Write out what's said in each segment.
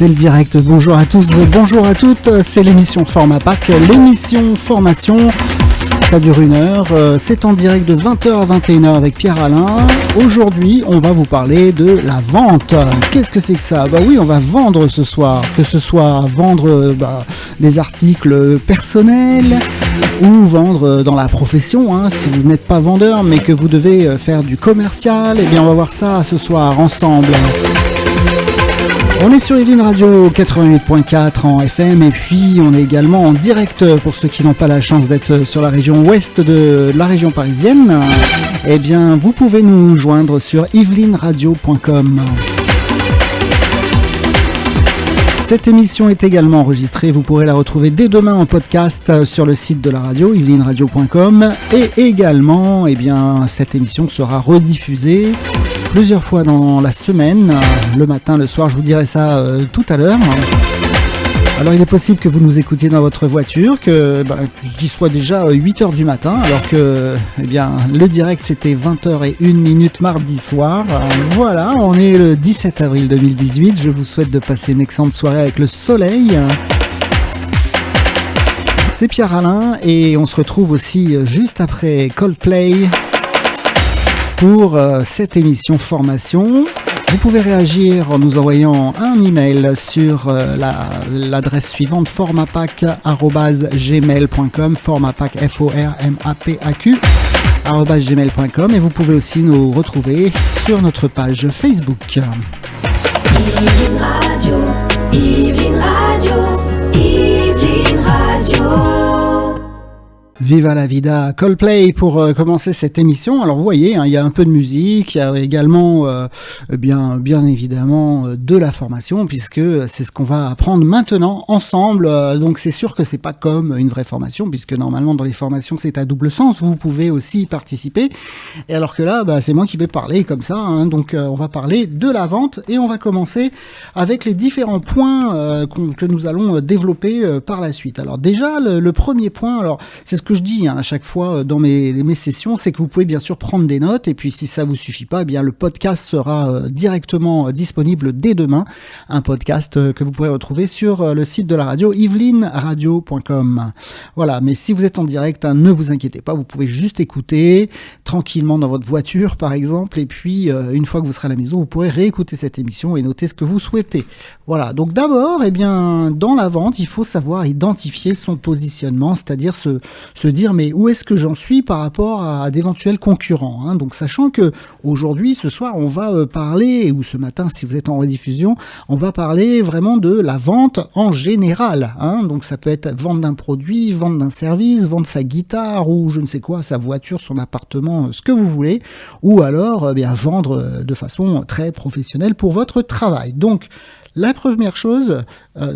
C'est le direct, bonjour à tous, bonjour à toutes, c'est l'émission Format Pack, l'émission formation, ça dure 1 heure, c'est en direct de 20h à 21h avec Pierre Alain. Aujourd'hui, on va vous parler de la vente. Qu'est-ce que c'est que ça ? Bah oui, on va vendre ce soir, que ce soit vendre des articles personnels ou vendre dans la profession, hein, si vous n'êtes pas vendeur mais que vous devez faire du commercial, eh bien on va voir ça ce soir ensemble. On est sur Yveline Radio 88.4 en FM et puis on est également en direct pour ceux qui n'ont pas la chance d'être sur la région ouest de la région parisienne. Eh bien, vous pouvez nous joindre sur yvelineradio.com. Cette émission est également enregistrée, vous pourrez la retrouver dès demain en podcast sur le site de la radio, yvelineradio.com. Et également, eh bien, cette émission sera rediffusée plusieurs fois dans la semaine, le matin, le soir, je vous dirai ça tout à l'heure. Alors il est possible que vous nous écoutiez dans votre voiture, qu'il soit déjà 8h du matin, alors que le direct c'était 20h01 mardi soir. Voilà, on est le 17 avril 2018, je vous souhaite de passer une excellente soirée avec le soleil. C'est Pierre Alain et on se retrouve aussi juste après Coldplay pour cette émission formation. Vous pouvez réagir en nous envoyant un email sur l'adresse suivante formapac@gmail.com, formapac FORMAPAQ @gmail.com, et vous pouvez aussi nous retrouver sur notre page Facebook. Yveline Radio, Yveline Radio, Yveline Radio. Viva la vida, Coldplay pour commencer cette émission. Alors vous voyez, il y a un peu de musique, il y a également bien évidemment de la formation, puisque c'est ce qu'on va apprendre maintenant ensemble. Donc c'est sûr que c'est pas comme une vraie formation, puisque normalement dans les formations c'est à double sens, vous pouvez aussi y participer. Et alors que là, c'est moi qui vais parler comme ça, hein. Donc on va parler de la vente et on va commencer avec les différents points que nous allons développer par la suite. Alors déjà le premier point, alors c'est ce que je dis à chaque fois dans mes sessions, c'est que vous pouvez bien sûr prendre des notes, et puis si ça vous suffit pas, le podcast sera directement disponible dès demain, un podcast que vous pourrez retrouver sur le site de la radio, yvelineradio.com. Voilà, mais si vous êtes en direct, ne vous inquiétez pas, vous pouvez juste écouter tranquillement dans votre voiture par exemple, et puis une fois que vous serez à la maison, vous pourrez réécouter cette émission et noter ce que vous souhaitez. Voilà, donc d'abord, dans la vente, il faut savoir identifier son positionnement, c'est-à-dire se dire mais où est-ce que j'en suis par rapport à d'éventuels concurrents, hein. Donc sachant que aujourd'hui, ce soir, on va parler, ou ce matin si vous êtes en rediffusion, on va parler vraiment de la vente en général, hein. Donc ça peut être vendre d'un produit, vendre d'un service, vendre sa guitare ou je ne sais quoi, sa voiture, son appartement, ce que vous voulez, ou alors vendre de façon très professionnelle pour votre travail. Donc la première chose,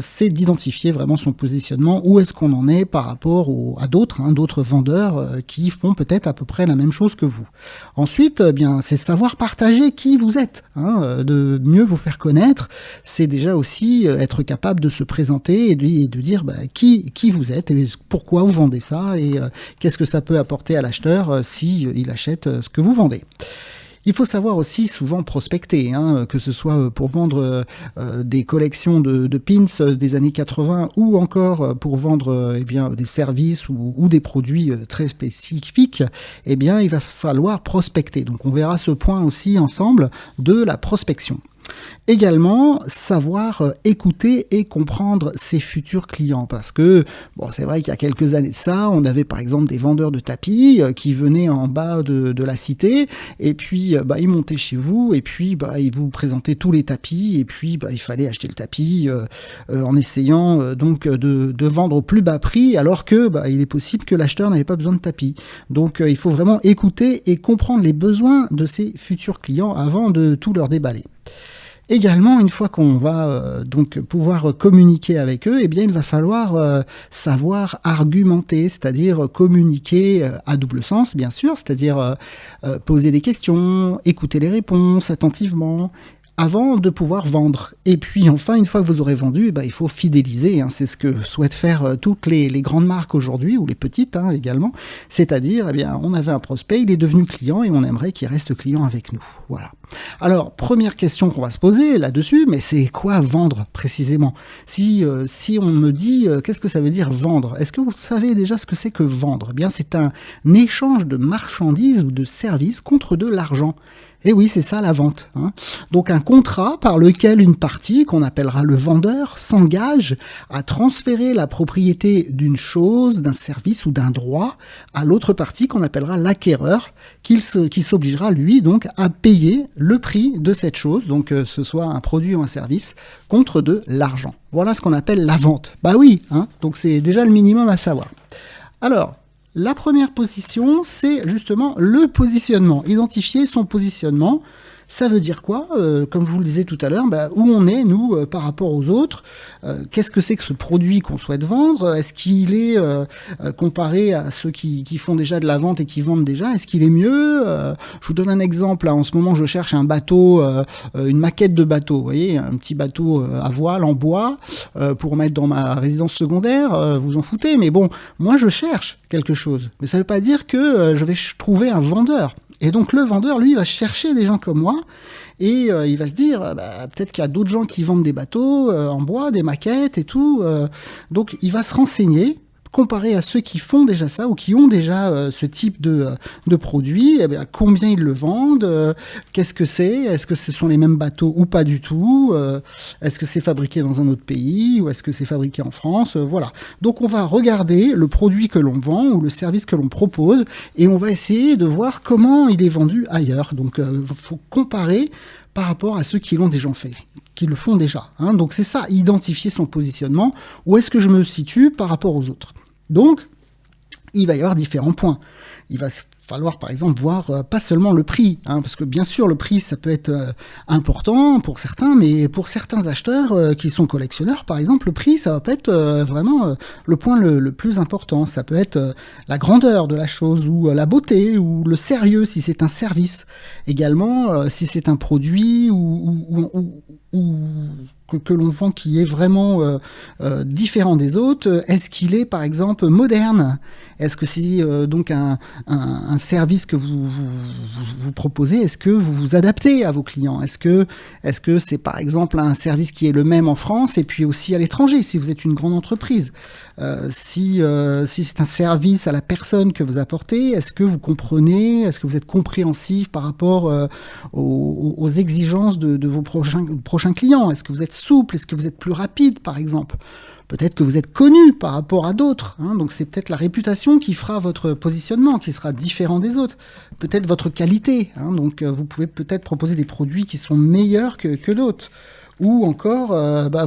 c'est d'identifier vraiment son positionnement, où est-ce qu'on en est par rapport à d'autres vendeurs qui font peut-être à peu près la même chose que vous. Ensuite, c'est savoir partager qui vous êtes, hein, de mieux vous faire connaître. C'est déjà aussi être capable de se présenter et de dire qui vous êtes et pourquoi vous vendez ça et qu'est-ce que ça peut apporter à l'acheteur si il achète ce que vous vendez. Il faut savoir aussi souvent prospecter, hein, que ce soit pour vendre des collections de pins des années 80 ou encore pour vendre des services ou des produits très spécifiques, il va falloir prospecter. Donc on verra ce point aussi ensemble de la prospection. Également, savoir écouter et comprendre ses futurs clients, parce que c'est vrai qu'il y a quelques années de ça, on avait par exemple des vendeurs de tapis qui venaient en bas de la cité, et puis ils montaient chez vous, et puis ils vous présentaient tous les tapis, et puis il fallait acheter le tapis en essayant donc de vendre au plus bas prix, alors que il est possible que l'acheteur n'avait pas besoin de tapis. Donc il faut vraiment écouter et comprendre les besoins de ses futurs clients avant de tout leur déballer. Également, une fois qu'on va donc pouvoir communiquer avec eux, il va falloir savoir argumenter, c'est-à-dire communiquer à double sens, bien sûr, c'est-à-dire poser des questions, écouter les réponses attentivement, avant de pouvoir vendre. Et puis enfin, une fois que vous aurez vendu, il faut fidéliser, hein, c'est ce que souhaitent faire toutes les grandes marques aujourd'hui, ou les petites également, c'est-à-dire, on avait un prospect, il est devenu client et on aimerait qu'il reste client avec nous. Voilà. Alors, première question qu'on va se poser là-dessus, mais c'est quoi vendre précisément ? Si on me dit, qu'est-ce que ça veut dire vendre ? Est-ce que vous savez déjà ce que c'est que vendre ? C'est un échange de marchandises ou de services contre de l'argent. Et oui, c'est ça la vente, hein. Donc un contrat par lequel une partie, qu'on appellera le vendeur, s'engage à transférer la propriété d'une chose, d'un service ou d'un droit à l'autre partie qu'on appellera l'acquéreur, qui s'obligera lui donc à payer le prix de cette chose, donc ce soit un produit ou un service, contre de l'argent. Voilà ce qu'on appelle la vente. Bah oui, hein, donc c'est déjà le minimum à savoir. Alors, la première position, c'est justement le positionnement. Identifier son positionnement, ça veut dire quoi ? Comme je vous le disais tout à l'heure, où on est, nous, par rapport aux autres. Qu'est-ce que c'est que ce produit qu'on souhaite vendre ? Est-ce qu'il est comparé à ceux qui font déjà de la vente et qui vendent déjà ? Est-ce qu'il est mieux ? Je vous donne un exemple. Là, en ce moment, je cherche un bateau, une maquette de bateau. Vous voyez, un petit bateau à voile en bois pour mettre dans ma résidence secondaire. Vous en foutez, mais bon, moi, je cherche quelque chose. Mais ça ne veut pas dire que je vais trouver un vendeur. Et donc le vendeur, lui, va chercher des gens comme moi et il va se dire, peut-être qu'il y a d'autres gens qui vendent des bateaux en bois, des maquettes et tout. Donc il va se renseigner, comparer à ceux qui font déjà ça ou qui ont déjà ce type de produit, combien ils le vendent, qu'est-ce que c'est, est-ce que ce sont les mêmes bateaux ou pas du tout, est-ce que c'est fabriqué dans un autre pays ou est-ce que c'est fabriqué en France, voilà. Donc on va regarder le produit que l'on vend ou le service que l'on propose et on va essayer de voir comment il est vendu ailleurs. Donc faut comparer par rapport à ceux qui l'ont déjà fait, qui le font déjà, hein. Donc c'est ça, identifier son positionnement, où est-ce que je me situe par rapport aux autres. Donc, il va y avoir différents points. Il va falloir, par exemple, voir pas seulement le prix, hein, parce que bien sûr, le prix, ça peut être important pour certains, mais pour certains acheteurs qui sont collectionneurs, par exemple, le prix, ça va pas être vraiment le point le plus important. Ça peut être la grandeur de la chose, ou la beauté, ou le sérieux, si c'est un service. Également, si c'est un produit, que l'on vend qui est vraiment différent des autres. Est-ce qu'il est, par exemple, moderne ? Est-ce que c'est donc un service que vous proposez ? Est-ce que vous vous adaptez à vos clients ? Est-ce que c'est, par exemple, un service qui est le même en France et puis aussi à l'étranger, si vous êtes une grande entreprise ? Si c'est un service à la personne que vous apportez, est-ce que vous comprenez ? Est-ce que vous êtes compréhensif par rapport aux exigences de vos prochains clients ? Est-ce que vous êtes souple ? Est-ce que vous êtes plus rapide, par exemple ? Peut-être que vous êtes connu par rapport à d'autres, hein, donc c'est peut-être la réputation qui fera votre positionnement, qui sera différent des autres. Peut-être votre qualité, hein, donc vous pouvez peut-être proposer des produits qui sont meilleurs que d'autres. Ou encore,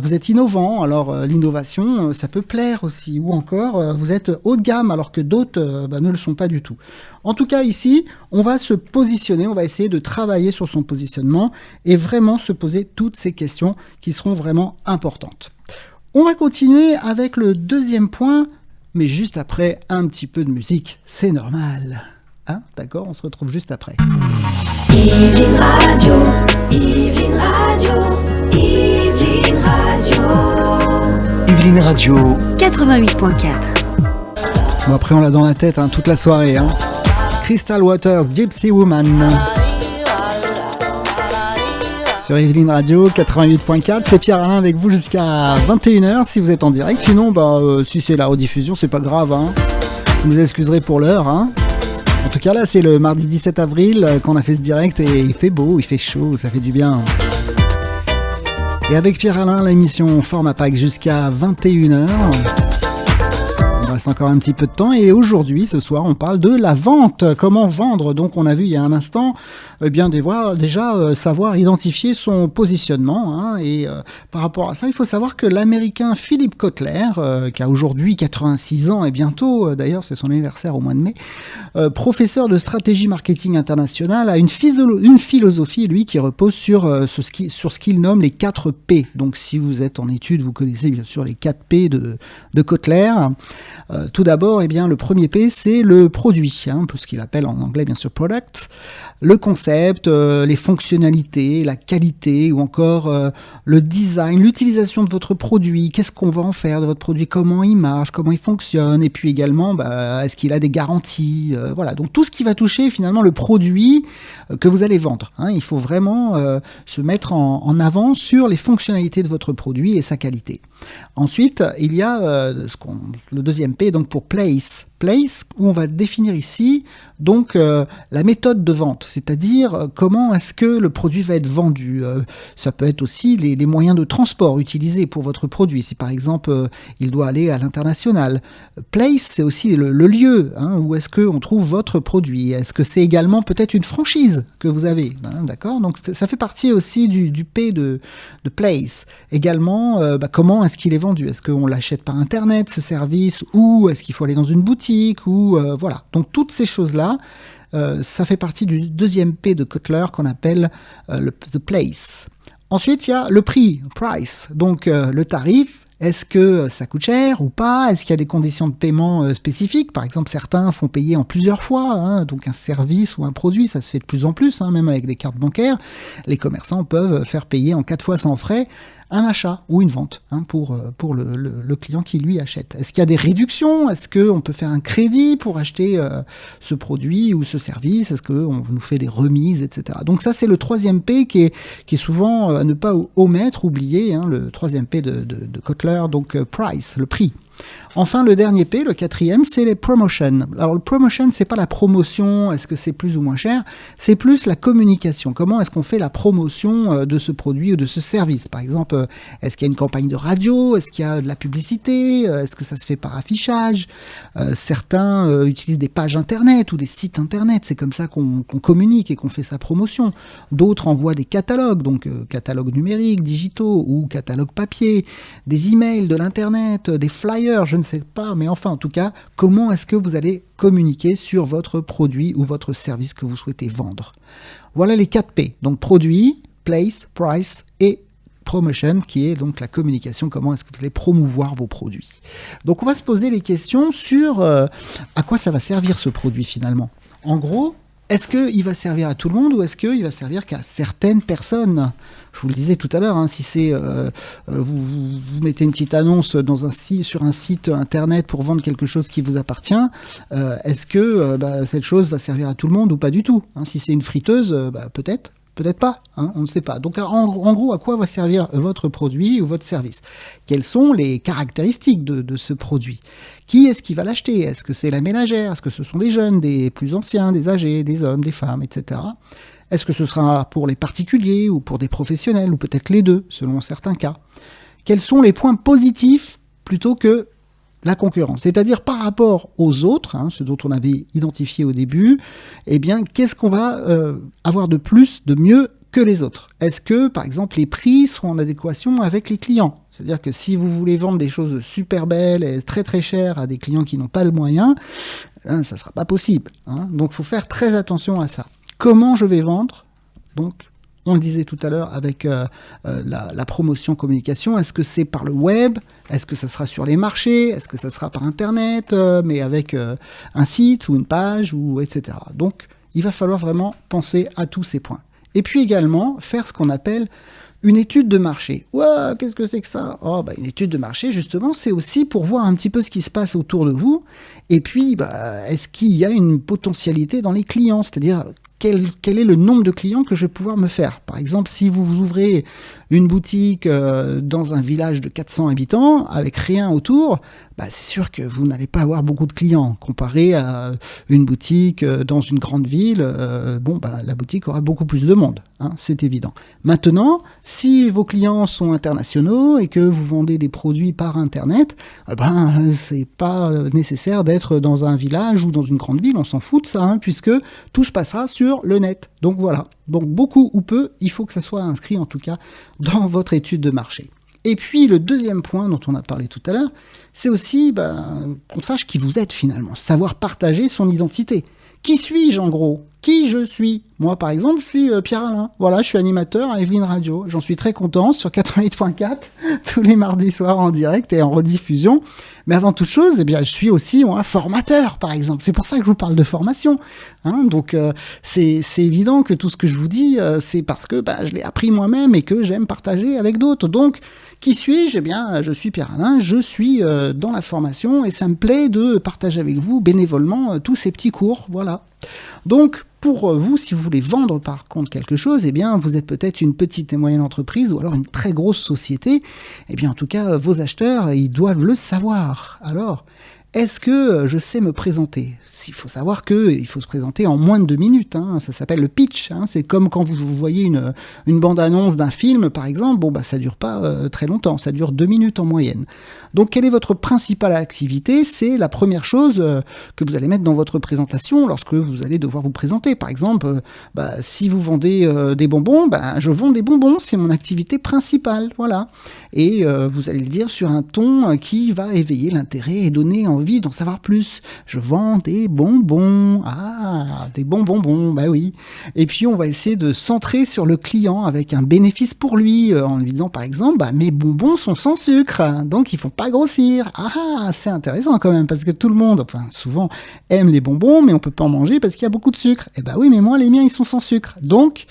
vous êtes innovant, alors l'innovation, ça peut plaire aussi. Ou encore, vous êtes haut de gamme, alors que d'autres ne le sont pas du tout. En tout cas, ici, on va se positionner, on va essayer de travailler sur son positionnement et vraiment se poser toutes ces questions qui seront vraiment importantes. On va continuer avec le deuxième point, mais juste après un petit peu de musique, c'est normal. Hein ? D'accord, on se retrouve juste après. Yveline Radio, Yveline Radio, Yveline Radio. Yveline Radio 88.4. Bon, après, on l'a dans la tête toute la soirée. Hein. Crystal Waters, Gypsy Woman. Sur Yveline Radio 88.4, c'est Pierre Alain avec vous jusqu'à 21h si vous êtes en direct. Sinon, si c'est la rediffusion, c'est pas grave. Hein. Vous nous excuserez pour l'heure. Hein. En tout cas, là, c'est le mardi 17 avril qu'on a fait ce direct et il fait beau, il fait chaud, ça fait du bien. Et avec Pierre Alain, l'émission forme à Pâques jusqu'à 21h. Il reste encore un petit peu de temps et aujourd'hui, ce soir, on parle de la vente. Comment vendre ? Donc, on a vu il y a un instant, déjà savoir identifier son positionnement. Hein, et par rapport à ça, il faut savoir que l'Américain Philip Kotler, qui a aujourd'hui 86 ans et bientôt, d'ailleurs, c'est son anniversaire au mois de mai, professeur de stratégie marketing internationale, a une philosophie, lui, qui repose sur ce qu'il nomme les 4 P. Donc, si vous êtes en études, vous connaissez bien sûr les 4 P de Kotler. Tout d'abord, eh bien, le premier P, c'est le produit, un peu ce qu'il appelle en anglais, bien sûr, product, le concept, les fonctionnalités, la qualité, ou encore le design, l'utilisation de votre produit, qu'est-ce qu'on va en faire de votre produit, comment il marche, comment il fonctionne, et puis également, est-ce qu'il a des garanties, voilà. Donc tout ce qui va toucher finalement le produit que vous allez vendre. Il faut vraiment se mettre en avant sur les fonctionnalités de votre produit et sa qualité. Ensuite, il y a le deuxième P, donc pour place, où on va définir ici donc la méthode de vente, c'est-à-dire comment est-ce que le produit va être vendu. Ça peut être aussi les moyens de transport utilisés pour votre produit. Si par exemple il doit aller à l'international, place c'est aussi le lieu où est-ce que on trouve votre produit. Est-ce que c'est également peut-être une franchise que vous avez, d'accord? Donc ça fait partie aussi du P de place. Également, comment est-ce qu'il est vendu? Est-ce qu'on l'achète par internet ce service, ou est-ce qu'il faut aller dans une boutique, ou voilà. Donc toutes ces choses-là, ça fait partie du deuxième P de Kotler qu'on appelle the place. Ensuite, il y a le prix, price, donc le tarif. Est-ce que ça coûte cher ou pas? Est-ce qu'il y a des conditions de paiement spécifiques? Par exemple, certains font payer en plusieurs fois, donc un service ou un produit, ça se fait de plus en plus, même avec des cartes bancaires. Les commerçants peuvent faire payer en 4 fois sans frais un achat ou une vente pour le client qui lui achète. Est-ce qu'il y a des réductions? Est-ce qu'on peut faire un crédit pour acheter ce produit ou ce service? Est-ce qu'on nous fait des remises, etc. Donc ça, c'est le troisième P qui est souvent à ne pas omettre, oublier, le troisième P de Kotler, donc price, le prix. Enfin, le dernier P, le quatrième, c'est les promotions. Alors, le promotion, c'est pas la promotion, est-ce que c'est plus ou moins cher, c'est plus la communication. Comment est-ce qu'on fait la promotion de ce produit ou de ce service? Par exemple, est-ce qu'il y a une campagne de radio? Est-ce qu'il y a de la publicité? Est-ce que ça se fait par affichage? Certains utilisent des pages internet ou des sites internet, c'est comme ça qu'on communique et qu'on fait sa promotion. D'autres envoient des catalogues, donc catalogues numériques, digitaux ou catalogues papier, des emails, de l'internet, des flyers, je ne sais pas, mais enfin en tout cas, comment est-ce que vous allez communiquer sur votre produit ou votre service que vous souhaitez vendre? Voilà les 4 P, donc produit, place, price et promotion, qui est donc la communication, comment est-ce que vous allez promouvoir vos produits. Donc on va se poser les questions sur à quoi ça va servir ce produit finalement. En gros, est-ce qu'il va servir à tout le monde ou est-ce qu'il va servir qu'à certaines personnes? Je vous le disais tout à l'heure, si c'est vous mettez une petite annonce sur un site internet pour vendre quelque chose qui vous appartient, est-ce que cette chose va servir à tout le monde ou pas du tout? Si c'est une friteuse, peut-être. Peut-être pas, on ne sait pas. Donc en gros, à quoi va servir votre produit ou votre service? Quelles sont les caractéristiques de ce produit? Qui est-ce qui va l'acheter? Est-ce que c'est la ménagère? Est-ce que ce sont des jeunes, des plus anciens, des âgés, des hommes, des femmes, etc. Est-ce que ce sera pour les particuliers ou pour des professionnels, ou peut-être les deux, selon certains cas? Quels sont les points positifs plutôt que la concurrence, c'est-à-dire par rapport aux autres, ceux dont on avait identifié au début, qu'est-ce qu'on va avoir de plus, de mieux que les autres? Est-ce que, par exemple, les prix seront en adéquation avec les clients? C'est-à-dire que si vous voulez vendre des choses super belles et très très chères à des clients qui n'ont pas le moyen, ça ne sera pas possible. Donc il faut faire très attention à ça. Comment je vais vendre? Donc, on le disait tout à l'heure avec la promotion communication, est-ce que c'est par le web? Est-ce que ça sera sur les marchés? Est-ce que ça sera par internet, mais avec un site ou une page, etc. Donc, il va falloir vraiment penser à tous ces points. Et puis également, faire ce qu'on appelle une étude de marché. Ouah, qu'est-ce que c'est que ça? Une étude de marché, justement, c'est aussi pour voir un petit peu ce qui se passe autour de vous. Et puis, est-ce qu'il y a une potentialité dans les clients? C'est-à-dire, quel est le nombre de clients que je vais pouvoir me faire? Par exemple, si vous ouvrez une boutique dans un village de 400 habitants, avec rien autour, c'est sûr que vous n'allez pas avoir beaucoup de clients. Comparé à une boutique dans une grande ville, la boutique aura beaucoup plus de monde, c'est évident. Maintenant, si vos clients sont internationaux et que vous vendez des produits par Internet, c'est pas nécessaire d'être dans un village ou dans une grande ville, on s'en fout de ça, puisque tout se passera sur le net. Donc voilà, donc beaucoup ou peu, il faut que ça soit inscrit en tout cas dans votre étude de marché. Et puis le deuxième point dont on a parlé tout à l'heure, c'est aussi qu'on sache qui vous êtes finalement, savoir partager son identité. Qui suis-je en gros? qui je suis. Moi, par exemple, je suis Pierre Alain. Voilà, je suis animateur à Yveline Radio. J'en suis très content sur 88.4 tous les mardis soirs en direct et en rediffusion. Mais avant toute chose, eh bien, je suis aussi un formateur, par exemple. C'est pour ça que je vous parle de formation. Donc, c'est évident que tout ce que je vous dis, c'est parce que je l'ai appris moi-même et que j'aime partager avec d'autres. Donc, qui suis-je ? Eh bien, je suis Pierre Alain, je suis dans la formation et ça me plaît de partager avec vous bénévolement tous ces petits cours. Voilà. Donc, pour vous, si vous voulez vendre par contre quelque chose, eh bien, vous êtes peut-être une petite et moyenne entreprise ou alors une très grosse société. Eh bien, en tout cas, vos acheteurs, ils doivent le savoir. Alors, est-ce que je sais me présenter ? Il faut savoir qu'il faut se présenter en moins de 2 minutes. Ça s'appelle le pitch. C'est comme quand vous voyez une bande-annonce d'un film, par exemple. Ça dure pas très longtemps. Ça dure 2 minutes en moyenne. Donc, quelle est votre principale activité ? C'est la première chose que vous allez mettre dans votre présentation lorsque vous allez devoir vous présenter. Par exemple, si vous vendez des bonbons, je vends des bonbons. C'est mon activité principale. Voilà. Et vous allez le dire sur un ton qui va éveiller l'intérêt et donner envie d'en savoir plus. Je vends des bonbons. Ah, des bonbons, oui. Et puis, on va essayer de centrer sur le client avec un bénéfice pour lui, en lui disant, par exemple, mes bonbons sont sans sucre, donc ils font pas grossir. Ah, c'est intéressant quand même, parce que tout le monde, souvent, aime les bonbons, mais on peut pas en manger parce qu'il y a beaucoup de sucre. Oui, mais moi, les miens, ils sont sans sucre. Donc,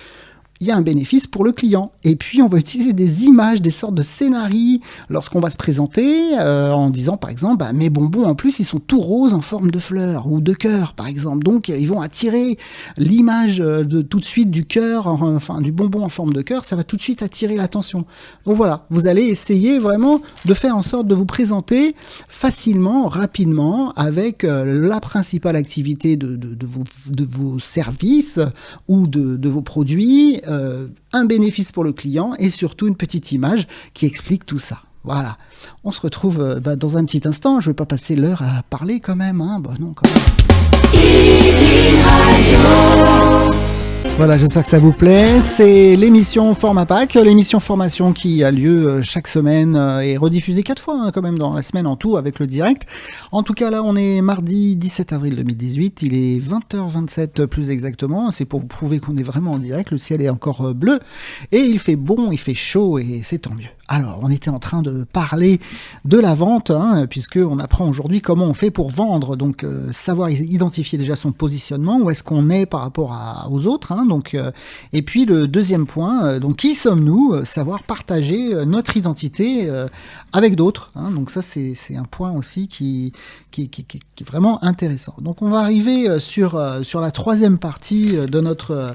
il y a un bénéfice pour le client. Et puis, on va utiliser des images, des sortes de scénarii lorsqu'on va se présenter en disant, par exemple, mes bonbons, en plus, ils sont tout roses en forme de fleurs ou de cœur, par exemple. Donc, ils vont attirer l'image tout de suite du cœur, du bonbon en forme de cœur. Ça va tout de suite attirer l'attention. Donc, voilà. Vous allez essayer vraiment de faire en sorte de vous présenter facilement, rapidement, avec la principale activité de vos services ou de vos produits, un bénéfice pour le client et surtout une petite image qui explique tout ça. Voilà. On se retrouve dans un petit instant. Je ne vais pas passer l'heure à parler quand même. Non, quand même. Voilà, j'espère que ça vous plaît. C'est l'émission Format Pack, l'émission formation qui a lieu chaque semaine et rediffusée 4 fois quand même dans la semaine en tout avec le direct. En tout cas là, on est mardi 17 avril 2018, il est 20h27 plus exactement. C'est pour vous prouver qu'on est vraiment en direct, le ciel est encore bleu et il fait bon, il fait chaud et c'est tant mieux. Alors, on était en train de parler de la vente, puisqu'on apprend aujourd'hui comment on fait pour vendre. Donc, savoir identifier déjà son positionnement, où est-ce qu'on est par rapport aux autres. Et puis, le deuxième point, donc qui sommes-nous ? Savoir partager notre identité avec d'autres. Donc ça, c'est un point aussi qui est vraiment intéressant. Donc, on va arriver sur la troisième partie de notre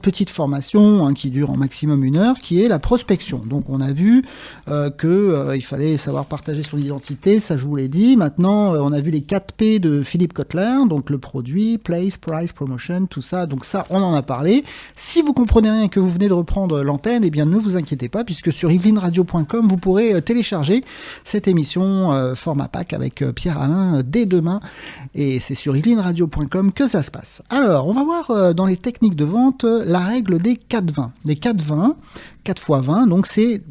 petite formation, qui dure en maximum 1 heure, qui est la prospection. Donc, on a vu il fallait savoir partager son identité, ça je vous l'ai dit. Maintenant, on a vu les 4 P de Philippe Kotler, donc le produit, place, price, promotion, tout ça. Donc ça, on en a parlé. Si vous comprenez rien et que vous venez de reprendre l'antenne, eh bien ne vous inquiétez pas, puisque sur yvelineradio.com, vous pourrez télécharger cette émission Format Pack avec Pierre Alain dès demain. Et c'est sur yvelineradio.com que ça se passe. Alors, on va voir dans les techniques de vente la règle des 4-20. Les 4-20, 4 x 20, donc c'est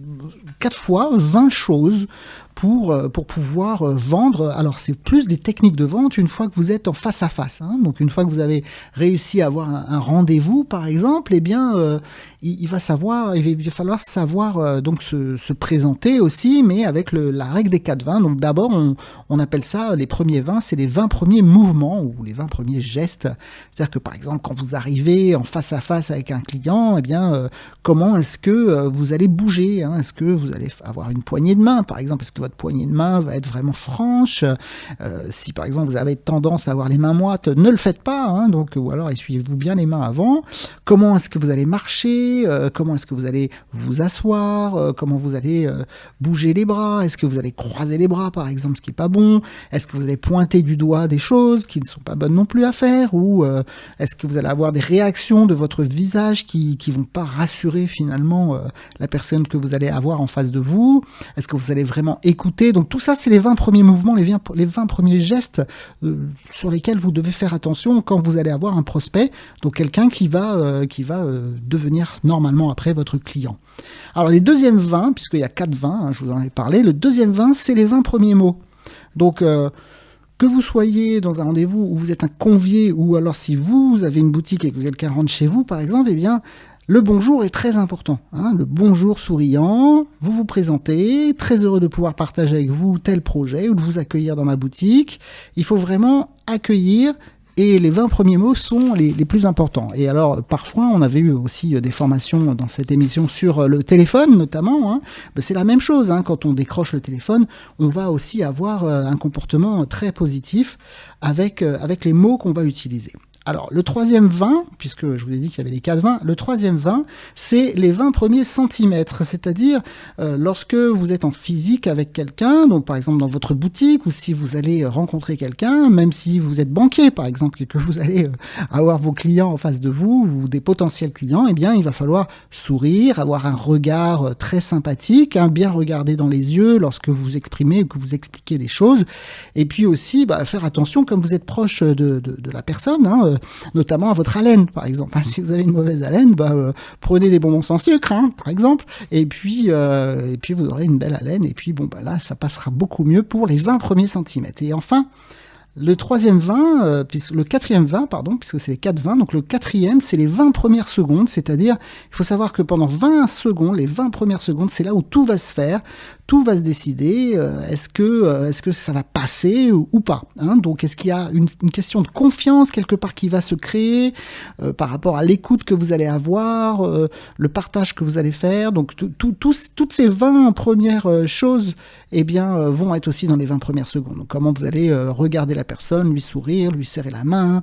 4 fois 20 choses pour pouvoir vendre. Alors, c'est plus des techniques de vente une fois que vous êtes en face à face. Donc, une fois que vous avez réussi à avoir un rendez-vous, par exemple, eh bien, il va falloir savoir donc se présenter aussi, mais avec la règle des 4-20. Donc, d'abord, on appelle ça les premiers 20, c'est les 20 premiers mouvements ou les 20 premiers gestes. C'est-à-dire que, par exemple, quand vous arrivez en face à face avec un client, eh bien, comment est-ce que vous allez bouger ? Est-ce que vous allez avoir une poignée de main, par exemple ? Est-ce que votre poignée de main va être vraiment franche. Si par exemple vous avez tendance à avoir les mains moites, ne le faites pas, ou alors essuyez-vous bien les mains avant. Comment est-ce que vous allez marcher, comment est-ce que vous allez vous asseoir, comment vous allez bouger les bras, est-ce que vous allez croiser les bras par exemple, ce qui n'est pas bon, est-ce que vous allez pointer du doigt des choses qui ne sont pas bonnes non plus à faire, ou est-ce que vous allez avoir des réactions de votre visage qui vont pas rassurer finalement la personne que vous allez avoir en face de vous, est-ce que vous allez vraiment écouter. Donc tout ça, c'est les 20 premiers mouvements, les 20 premiers gestes sur lesquels vous devez faire attention quand vous allez avoir un prospect, donc quelqu'un qui va devenir normalement après votre client. Alors les deuxièmes 20, puisqu'il y a 4 20, je vous en ai parlé, le deuxième 20, c'est les 20 premiers mots. Donc Que vous soyez dans un rendez-vous où vous êtes un convié, ou alors si vous avez une boutique et que quelqu'un rentre chez vous, par exemple, eh bien, le bonjour est très important. Le bonjour souriant, vous vous présentez, très heureux de pouvoir partager avec vous tel projet ou de vous accueillir dans ma boutique. Il faut vraiment accueillir. Et les 20 premiers mots sont les plus importants. Et alors, parfois, on avait eu aussi des formations dans cette émission sur le téléphone, notamment. C'est la même chose. Quand on décroche le téléphone, on va aussi avoir un comportement très positif avec les mots qu'on va utiliser. Alors, le troisième 20, puisque je vous ai dit qu'il y avait les 4 20, le troisième 20, c'est les 20 premiers centimètres, c'est-à-dire lorsque vous êtes en physique avec quelqu'un, donc par exemple dans votre boutique, ou si vous allez rencontrer quelqu'un, même si vous êtes banquier par exemple, et que vous allez avoir vos clients en face de vous, ou des potentiels clients, eh bien il va falloir sourire, avoir un regard très sympathique, bien regarder dans les yeux lorsque vous vous exprimez ou que vous expliquez des choses, et puis aussi faire attention comme vous êtes proche de la personne, notamment à votre haleine, par exemple. Si vous avez une mauvaise haleine, prenez des bonbons sans sucre, par exemple, et puis vous aurez une belle haleine, et puis là, ça passera beaucoup mieux pour les 20 premiers centimètres. Et enfin, le troisième 20, le quatrième 20, puisque c'est les 4 20, donc le quatrième, c'est les 20 premières secondes, c'est-à-dire, il faut savoir que pendant 20 secondes, les 20 premières secondes, c'est là où tout va se faire, tout va se décider, est-ce que ça va passer ou pas, donc est-ce qu'il y a une question de confiance quelque part qui va se créer par rapport à l'écoute que vous allez avoir, le partage que vous allez faire, donc toutes ces 20 premières choses vont être aussi dans les 20 premières secondes. Donc comment vous allez regarder la personne, lui sourire, lui serrer la main.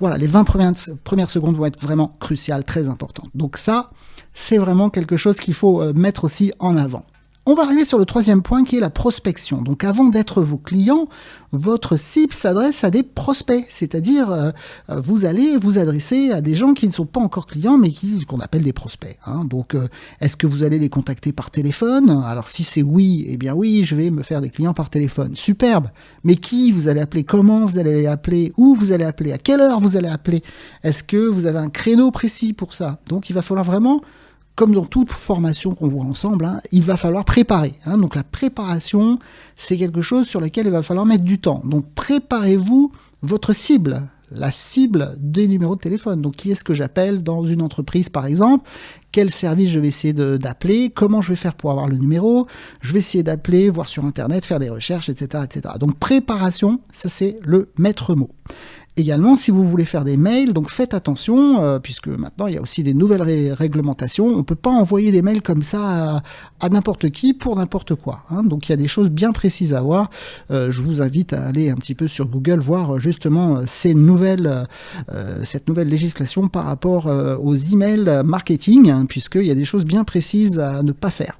Voilà, les 20 premières secondes vont être vraiment cruciales, très importantes. Donc ça, c'est vraiment quelque chose qu'il faut mettre aussi en avant. On va arriver sur le troisième point qui est la prospection. Donc avant d'être vos clients, votre cible s'adresse à des prospects, c'est-à-dire vous allez vous adresser à des gens qui ne sont pas encore clients mais qu'on appelle des prospects. Donc est-ce que vous allez les contacter par téléphone ? Alors si c'est oui, eh bien oui, je vais me faire des clients par téléphone. Superbe. Mais qui vous allez appeler ? Comment vous allez les appeler ? Où vous allez appeler ? À quelle heure vous allez appeler ? Est-ce que vous avez un créneau précis pour ça ? Donc il va falloir vraiment, comme dans toute formation qu'on voit ensemble, il va falloir préparer. Donc la préparation, c'est quelque chose sur lequel il va falloir mettre du temps. Donc préparez-vous votre cible, la cible des numéros de téléphone. Donc qui est-ce que j'appelle dans une entreprise par exemple ? Quel service je vais essayer d'appeler ? Comment je vais faire pour avoir le numéro ? Je vais essayer d'appeler, voir sur Internet, faire des recherches, etc., etc. Donc préparation, ça c'est le maître mot. Également, si vous voulez faire des mails, donc faites attention, puisque maintenant il y a aussi des nouvelles réglementations. On ne peut pas envoyer des mails comme ça à n'importe qui pour n'importe quoi. Donc il y a des choses bien précises à voir. Je vous invite à aller un petit peu sur Google voir justement cette nouvelle législation par rapport aux emails marketing, puisqu'il y a des choses bien précises à ne pas faire.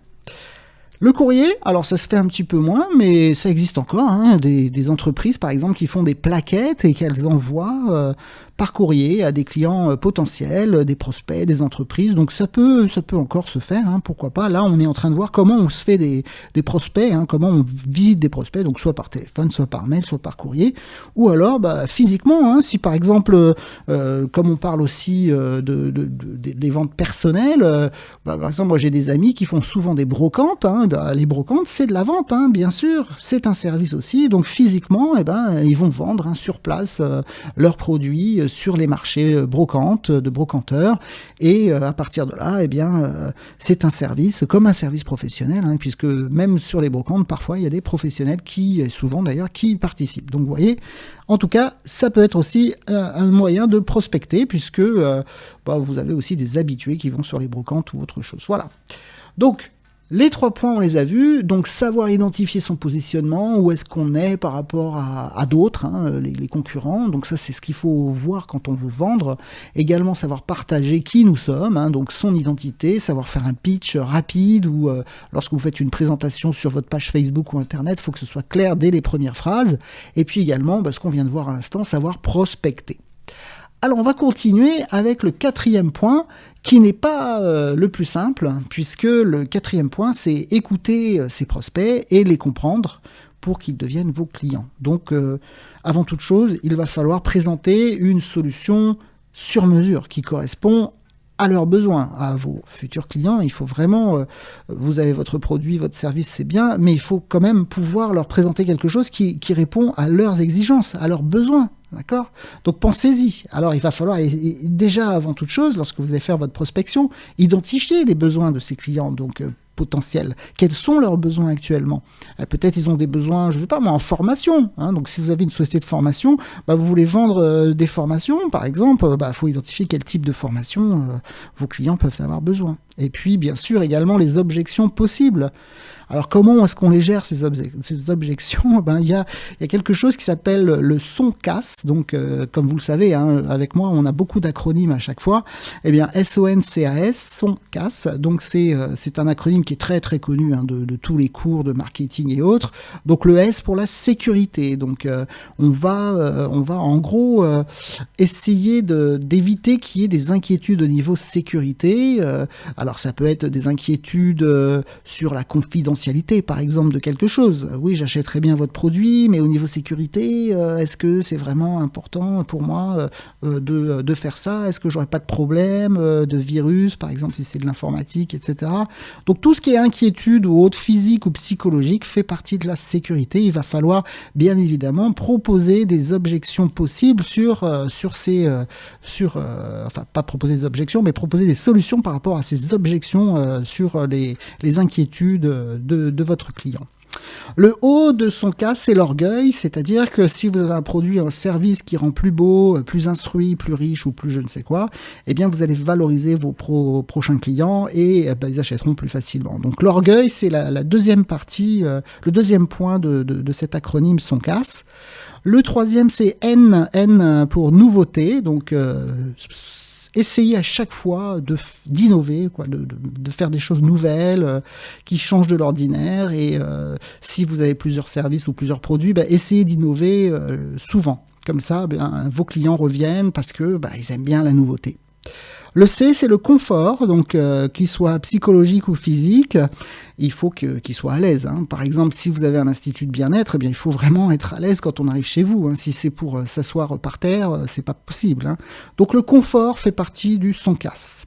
Le courrier, alors ça se fait un petit peu moins, mais ça existe encore, des entreprises par exemple qui font des plaquettes et qu'elles envoient par courrier à des clients potentiels, des prospects, des entreprises, donc ça peut encore se faire, pourquoi pas. Là on est en train de voir comment on se fait des prospects, comment on visite des prospects, donc soit par téléphone, soit par mail, soit par courrier, ou alors physiquement, si par exemple, comme on parle aussi des ventes personnelles, par exemple moi j'ai des amis qui font souvent des brocantes, les brocantes, c'est de la vente, bien sûr, c'est un service aussi, donc physiquement, ils vont vendre sur place leurs produits sur les marchés brocantes, de brocanteurs, et à partir de là, c'est un service, comme un service professionnel, puisque même sur les brocantes, parfois, il y a des professionnels souvent d'ailleurs, qui participent. Donc vous voyez, en tout cas, ça peut être aussi un moyen de prospecter, puisque vous avez aussi des habitués qui vont sur les brocantes ou autre chose. Voilà. Donc, les 3 points, on les a vus, donc savoir identifier son positionnement, où est-ce qu'on est par rapport à d'autres, les concurrents, donc ça c'est ce qu'il faut voir quand on veut vendre. Également savoir partager qui nous sommes, donc son identité, savoir faire un pitch rapide, ou lorsque vous faites une présentation sur votre page Facebook ou Internet, il faut que ce soit clair dès les premières phrases, et puis également, ce qu'on vient de voir à l'instant, savoir prospecter. Alors on va continuer avec le 4e point, qui n'est pas le plus simple, puisque le 4e point, c'est écouter ses prospects et les comprendre pour qu'ils deviennent vos clients. Donc, avant toute chose, il va falloir présenter une solution sur mesure qui correspond à leurs besoins, à vos futurs clients. Il faut vraiment, vous avez votre produit, votre service, c'est bien, mais il faut quand même pouvoir leur présenter quelque chose qui répond à leurs exigences, à leurs besoins. D'accord ? Donc pensez-y. Alors il va falloir déjà avant toute chose, lorsque vous allez faire votre prospection, identifier les besoins de ces clients potentiels. Quels sont leurs besoins actuellement ? Peut-être ils ont des besoins, je ne sais pas moi, en formation. Donc si vous avez une société de formation, vous voulez vendre des formations, par exemple, faut identifier quel type de formation vos clients peuvent avoir besoin. Et puis bien sûr également les objections possibles. Alors comment est-ce qu'on les gère ces objections ? Il y a quelque chose qui s'appelle le SONCAS. Donc comme vous le savez, avec moi on a beaucoup d'acronymes à chaque fois. Eh bien SONCAS, SONCAS. Donc c'est un acronyme qui est très très connu de tous les cours de marketing et autres. Donc le S pour la sécurité. Donc on va en gros essayer d'éviter qu'il y ait des inquiétudes au niveau sécurité. Alors ça peut être des inquiétudes sur la confidentialité, par exemple, de quelque chose. Oui, j'achèterais bien votre produit, mais au niveau sécurité, est-ce que c'est vraiment important pour moi de faire ça ? Est-ce que j'aurais pas de problème de virus, par exemple, si c'est de l'informatique, etc. Donc tout ce qui est inquiétude ou autre physique ou psychologique fait partie de la sécurité. Il va falloir bien évidemment proposer des objections possibles enfin pas proposer des objections, mais proposer des solutions par rapport à ces objections sur les inquiétudes de votre client. Le haut de son cas, c'est l'orgueil, c'est-à-dire que si vous avez un produit, un service qui rend plus beau, plus instruit, plus riche ou plus je ne sais quoi, eh bien vous allez valoriser vos prochains clients et ils achèteront plus facilement. Donc l'orgueil, c'est la deuxième partie, le deuxième point de cet acronyme SONCAS. Le troisième, c'est N pour nouveauté, donc essayez à chaque fois d'innover, de faire des choses nouvelles qui changent de l'ordinaire. Et si vous avez plusieurs services ou plusieurs produits, essayez d'innover souvent. Comme ça, vos clients reviennent parce que ils aiment bien la nouveauté. Le C, c'est le confort, donc qu'il soit psychologique ou physique, il faut qu'il soit à l'aise. Par exemple, si vous avez un institut de bien-être, il faut vraiment être à l'aise quand on arrive chez vous. Si c'est pour s'asseoir par terre, c'est pas possible. Donc le confort fait partie du SONCAS.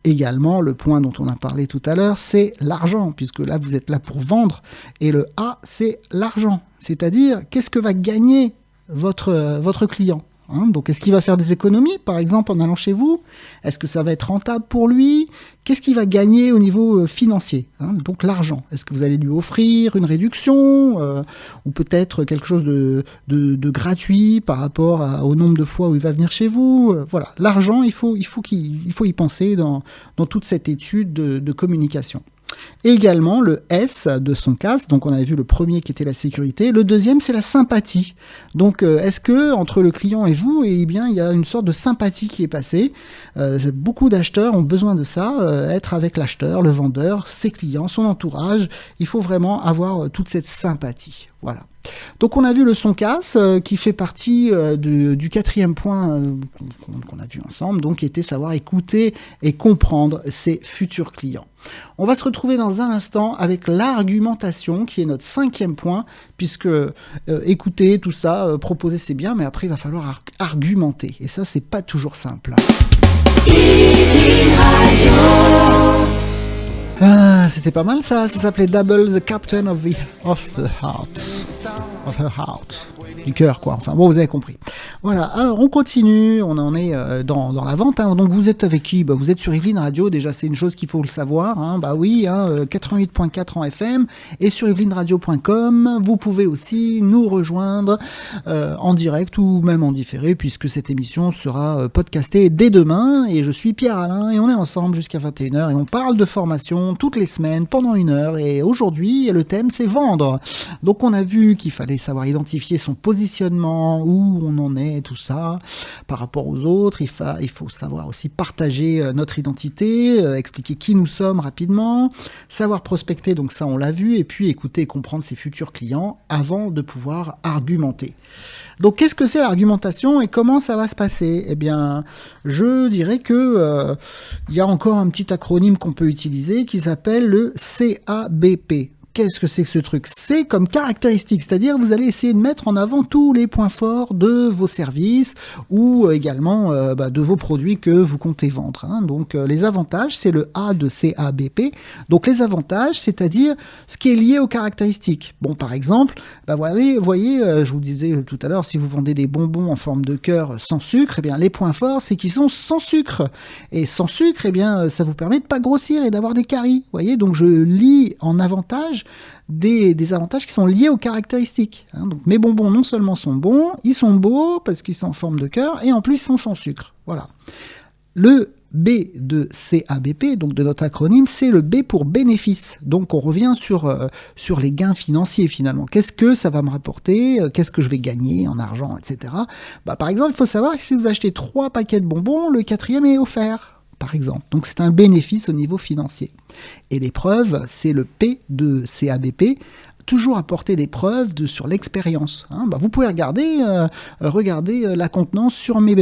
Également, le point dont on a parlé tout à l'heure, c'est l'argent, puisque là, vous êtes là pour vendre. Et le A, c'est l'argent. C'est-à-dire, qu'est-ce que va gagner votre client ? Donc, est-ce qu'il va faire des économies, par exemple, en allant chez vous ? Est-ce que ça va être rentable pour lui ? Qu'est-ce qu'il va gagner au niveau financier ? Donc, l'argent. Est-ce que vous allez lui offrir une réduction ou peut-être quelque chose de gratuit par rapport au nombre de fois où il va venir chez vous ? Voilà, l'argent, il faut y penser dans toute cette étude de communication. Également le S de SONCAS, donc on avait vu le premier qui était la sécurité, le deuxième c'est la sympathie. Donc est-ce que entre le client et vous, il y a une sorte de sympathie qui est passée. Beaucoup d'acheteurs ont besoin de ça, être avec l'acheteur, le vendeur, ses clients, son entourage. Il faut vraiment avoir toute cette sympathie. Voilà. Donc on a vu le SONCAS qui fait partie du quatrième point qu'on a vu ensemble, donc qui était savoir écouter et comprendre ses futurs clients. On va se retrouver dans un instant avec l'argumentation qui est notre cinquième point, puisque écouter, tout ça, proposer c'est bien, mais après il va falloir argumenter. Et ça c'est pas toujours simple. Ah, c'était pas mal ça s'appelait Double the Captain of the Heart. Of her heart. Du cœur, quoi. Enfin, bon, vous avez compris. Voilà. Alors, on continue. On en est dans la vente. Donc, vous êtes avec qui ? Vous êtes sur Yveline Radio. Déjà, c'est une chose qu'il faut le savoir. 88.4 en FM et sur yvelineradio.com. Vous pouvez aussi nous rejoindre en direct ou même en différé, puisque cette émission sera podcastée dès demain. Et je suis Pierre Alain et on est ensemble jusqu'à 21h. Et on parle de formation toutes les semaines pendant 1 heure. Et aujourd'hui, le thème, c'est vendre. Donc, on a vu qu'il fallait savoir identifier son positionnement, où on en est, tout ça, par rapport aux autres. Il faut savoir aussi partager notre identité, expliquer qui nous sommes rapidement, savoir prospecter, donc ça on l'a vu, et puis écouter et comprendre ses futurs clients avant de pouvoir argumenter. Donc qu'est-ce que c'est l'argumentation et comment ça va se passer ? Eh bien, je dirais que y a encore un petit acronyme qu'on peut utiliser qui s'appelle le CABP. qu'est-ce que c'est que ce truc? C'est comme caractéristique, c'est-à-dire vous allez essayer de mettre en avant tous les points forts de vos services ou également de vos produits que vous comptez vendre. Hein. Donc les avantages, c'est le A de CABP. Donc les avantages, c'est-à-dire ce qui est lié aux caractéristiques. Bon, par exemple, voyez, je vous disais tout à l'heure, si vous vendez des bonbons en forme de cœur sans sucre, eh bien les points forts, c'est qu'ils sont sans sucre. Et sans sucre, eh bien ça vous permet de pas grossir et d'avoir des caries. Vous voyez, donc je lis en avantage des avantages qui sont liés aux caractéristiques. Hein. Donc mes bonbons non seulement sont bons, ils sont beaux parce qu'ils sont en forme de cœur et en plus ils sont sans sucre. Voilà. Le B de CABP, donc de notre acronyme, c'est le B pour bénéfice. Donc on revient sur les gains financiers finalement. Qu'est-ce que ça va me rapporter? Qu'est-ce que je vais gagner en argent, etc. Par exemple, il faut savoir que si vous achetez 3 paquets de bonbons, le 4e est offert. Par exemple. Donc c'est un bénéfice au niveau financier. Et les preuves, c'est le P de CABP, toujours apporter des preuves sur l'expérience. Hein. Vous pouvez regarder la contenance sur mes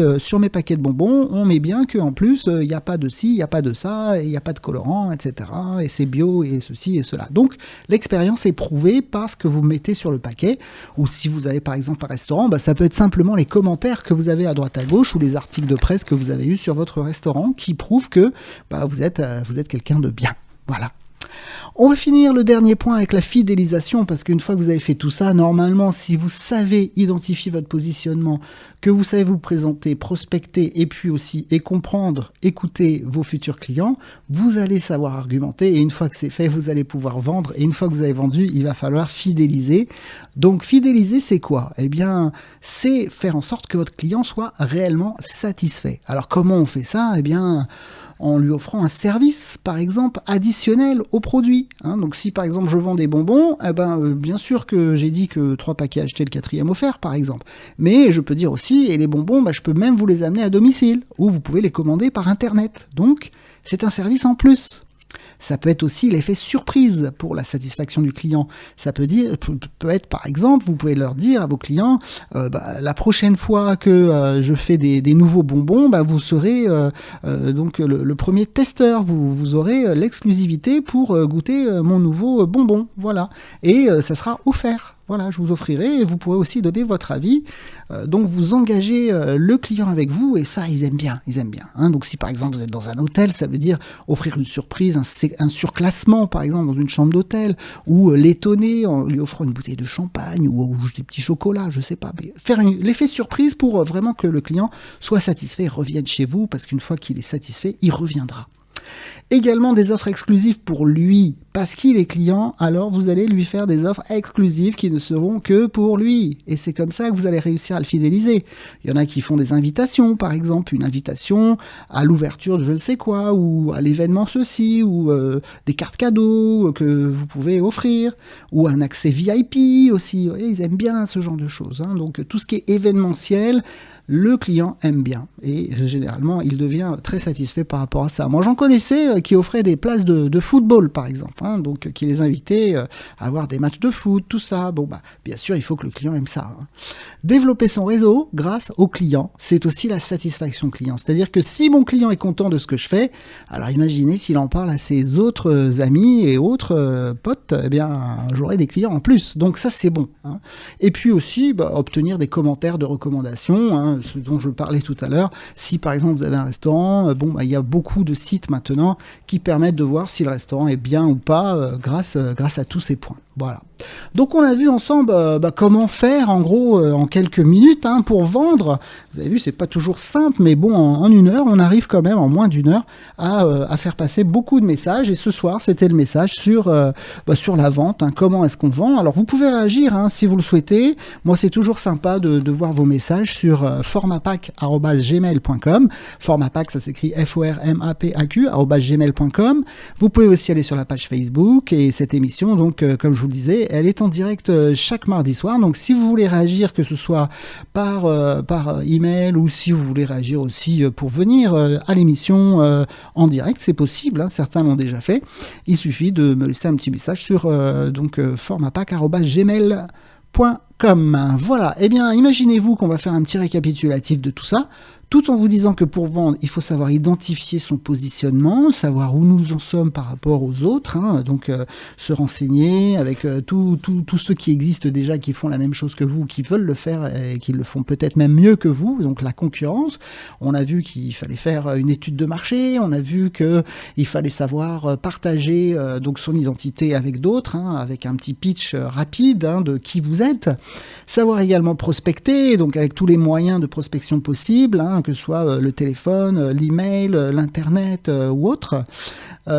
paquets de bonbons, on met bien qu'en plus, il n'y a pas de ci, il n'y a pas de ça, il n'y a pas de colorant, etc. Et c'est bio et ceci et cela. Donc l'expérience est prouvée par ce que vous mettez sur le paquet. Ou si vous avez par exemple un restaurant, ça peut être simplement les commentaires que vous avez à droite à gauche ou les articles de presse que vous avez eus sur votre restaurant qui prouvent que vous êtes quelqu'un de bien. Voilà. On va finir le dernier point avec la fidélisation, parce qu'une fois que vous avez fait tout ça, normalement, si vous savez identifier votre positionnement, que vous savez vous présenter, prospecter, et puis aussi comprendre, écouter vos futurs clients, vous allez savoir argumenter, et une fois que c'est fait, vous allez pouvoir vendre, et une fois que vous avez vendu, il va falloir fidéliser. Donc fidéliser, c'est quoi? Eh bien, c'est faire en sorte que votre client soit réellement satisfait. Alors comment on fait ça? Eh bien, en lui offrant un service, par exemple, additionnel au produit. Hein. Donc si par exemple je vends des bonbons, bien sûr que j'ai dit que 3 paquets achetés, le 4e offert, par exemple. Mais je peux dire aussi, et les bonbons, je peux même vous les amener à domicile, ou vous pouvez les commander par Internet. Donc c'est un service en plus. Ça peut être aussi l'effet surprise pour la satisfaction du client. Ça peut être par exemple, vous pouvez leur dire à vos clients, la prochaine fois que je fais des nouveaux bonbons, vous serez donc le premier testeur. Vous aurez l'exclusivité pour goûter mon nouveau bonbon. Voilà. Et ça sera offert. Voilà, je vous offrirai et vous pourrez aussi donner votre avis. Donc vous engagez le client avec vous et ça, ils aiment bien. Hein. Donc si par exemple vous êtes dans un hôtel, ça veut dire offrir une surprise, un surclassement par exemple dans une chambre d'hôtel, ou l'étonner en lui offrant une bouteille de champagne ou des petits chocolats, je sais pas. Mais faire l'effet surprise pour vraiment que le client soit satisfait et revienne chez vous, parce qu'une fois qu'il est satisfait, il reviendra. Également des offres exclusives pour lui, parce qu'il est client, alors vous allez lui faire des offres exclusives qui ne seront que pour lui. Et c'est comme ça que vous allez réussir à le fidéliser. Il y en a qui font des invitations, par exemple, une invitation à l'ouverture de je ne sais quoi, ou à l'événement ceci, ou des cartes cadeaux que vous pouvez offrir, ou un accès VIP aussi. Et ils aiment bien ce genre de choses. Hein. Donc tout ce qui est événementiel, le client aime bien. Et généralement, il devient très satisfait par rapport à ça. Moi, j'en connaissais qui offraient des places de football, par exemple. Hein, donc, qui les invitait à avoir des matchs de foot, tout ça. Bon, bien sûr, il faut que le client aime ça. Hein. Développer son réseau grâce au client, c'est aussi la satisfaction client. C'est-à-dire que si mon client est content de ce que je fais, alors imaginez s'il en parle à ses autres amis et autres potes, eh bien, j'aurai des clients en plus. Donc ça, c'est bon. Hein. Et puis aussi, obtenir des commentaires de recommandations, hein, ce dont je parlais tout à l'heure. Si par exemple vous avez un restaurant, il y a beaucoup de sites maintenant qui permettent de voir si le restaurant est bien ou pas grâce à tous ces points. Voilà. Donc on a vu ensemble comment faire en gros en quelques minutes pour vendre. Vous avez vu, c'est pas toujours simple, mais bon, en 1 heure, on arrive quand même en moins d'1 heure à faire passer beaucoup de messages. Et ce soir, c'était le message sur la vente. Comment est-ce qu'on vend? Alors vous pouvez réagir si vous le souhaitez. Moi, c'est toujours sympa de voir vos messages sur formapac@gmail.com. Formapac, ça s'écrit FORMAPAQ @gmail.com. Vous pouvez aussi aller sur la page Facebook et cette émission, donc comme je vous le disais, elle est en direct chaque mardi soir. Donc si vous voulez réagir, que ce soit par email ou si vous voulez réagir aussi pour venir à l'émission en direct, c'est possible. Certains l'ont déjà fait. Il suffit de me laisser un petit message sur formapac@gmail.com. Voilà. Eh bien, imaginez-vous qu'on va faire un petit récapitulatif de tout ça. tout en vous disant que pour vendre, il faut savoir identifier son positionnement, savoir où nous en sommes par rapport aux autres, donc se renseigner avec tous ceux qui existent déjà, qui font la même chose que vous, qui veulent le faire et qui le font peut-être même mieux que vous, donc la concurrence. On a vu qu'il fallait faire une étude de marché, on a vu qu'il fallait savoir partager donc son identité avec d'autres, avec un petit pitch rapide de qui vous êtes, savoir également prospecter, donc avec tous les moyens de prospection possibles, que ce soit le téléphone, l'email, l'internet ou autre.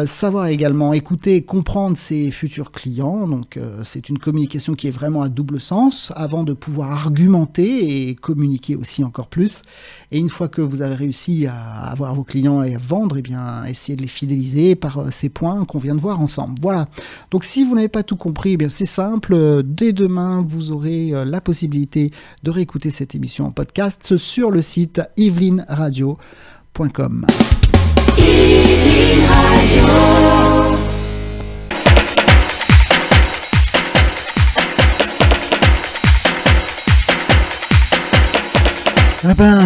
Savoir également écouter et comprendre ses futurs clients, donc c'est une communication qui est vraiment à double sens, avant de pouvoir argumenter et communiquer aussi encore plus. Et une fois que vous avez réussi à avoir vos clients et à vendre, essayez de les fidéliser par ces points qu'on vient de voir ensemble. Voilà. Donc si vous n'avez pas tout compris, c'est simple. Dès demain, vous aurez la possibilité de réécouter cette émission en podcast sur le site yvelineradio.com. Yveline Radio.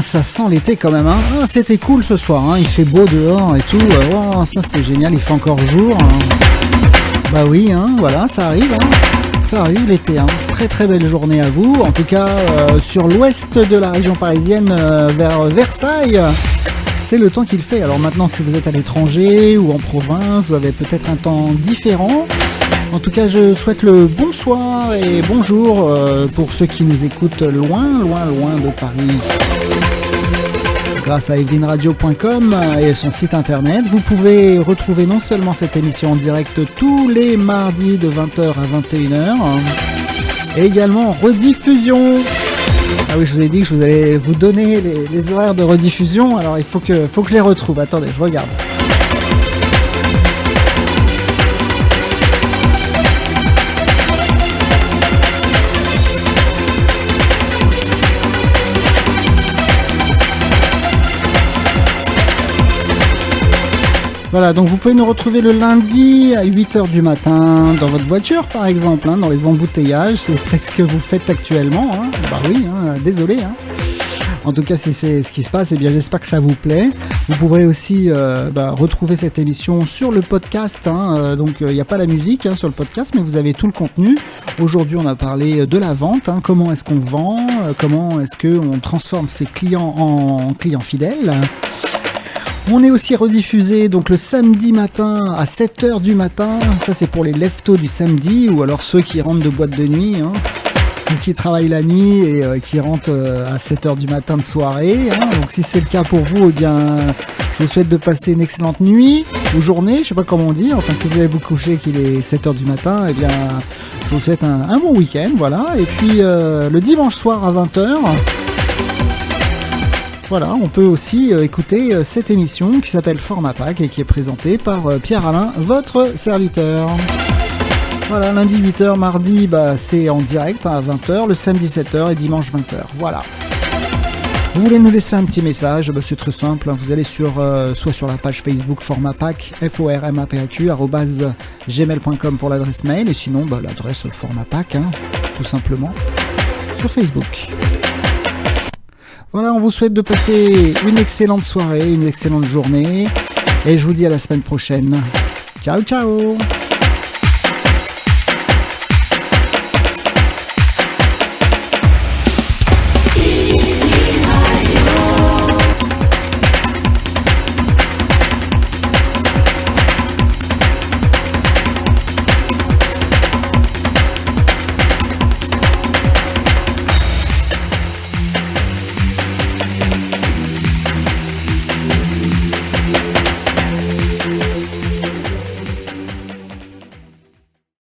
Ça sent l'été quand même. C'était cool ce soir. Il fait beau dehors et tout. Ça c'est génial. Il fait encore jour. Bah oui, voilà, ça arrive. Ça arrive l'été. Très très belle journée à vous. En tout cas, sur l'ouest de la région parisienne, vers Versailles. C'est le temps qu'il fait. Alors maintenant, si vous êtes à l'étranger ou en province, vous avez peut-être un temps différent. En tout cas, je souhaite le bonsoir et bonjour pour ceux qui nous écoutent loin de Paris. Grâce à yvelineradio.com et son site internet, vous pouvez retrouver non seulement cette émission en direct tous les mardis de 20h à 21h, et également en rediffusion. Ah oui, je vous ai dit que je vous allais vous donner les horaires de rediffusion, alors il faut que je les retrouve. Attendez, je regarde. Voilà, donc vous pouvez nous retrouver le lundi à 8h du matin dans votre voiture par exemple, dans les embouteillages, c'est peut-être ce que vous faites actuellement, Bah oui, désolé. En tout cas, si c'est ce qui se passe, j'espère que ça vous plaît. Vous pourrez aussi retrouver cette émission sur le podcast, donc il n'y a pas la musique sur le podcast, mais vous avez tout le contenu. Aujourd'hui, on a parlé de la vente, comment est-ce qu'on vend, comment est-ce qu'on transforme ses clients en clients fidèles. On est aussi rediffusé donc le samedi matin à 7h du matin. Ça c'est pour les lève-tôt du samedi ou alors ceux qui rentrent de boîte de nuit ou qui travaillent la nuit et qui rentrent à 7h du matin de soirée. Donc si c'est le cas pour vous, je vous souhaite de passer une excellente nuit ou journée, je sais pas comment on dit. Enfin si vous allez vous coucher qu'il est 7h du matin, je vous souhaite un bon week-end. Voilà. Et puis le dimanche soir à 20h. Voilà, on peut aussi écouter cette émission qui s'appelle Format Pack et qui est présentée par Pierre-Alain, votre serviteur. Voilà, lundi 8h, mardi c'est en direct à 20h, le samedi 7h et dimanche 20h. Voilà. Vous voulez nous laisser un petit message, c'est très simple, vous allez soit sur la page Facebook Format Pack, FORMAPAQ, @gmail.com pour l'adresse mail, et sinon l'adresse Format Pack, tout simplement, sur Facebook. Voilà, on vous souhaite de passer une excellente soirée, une excellente journée, et je vous dis à la semaine prochaine. Ciao, ciao!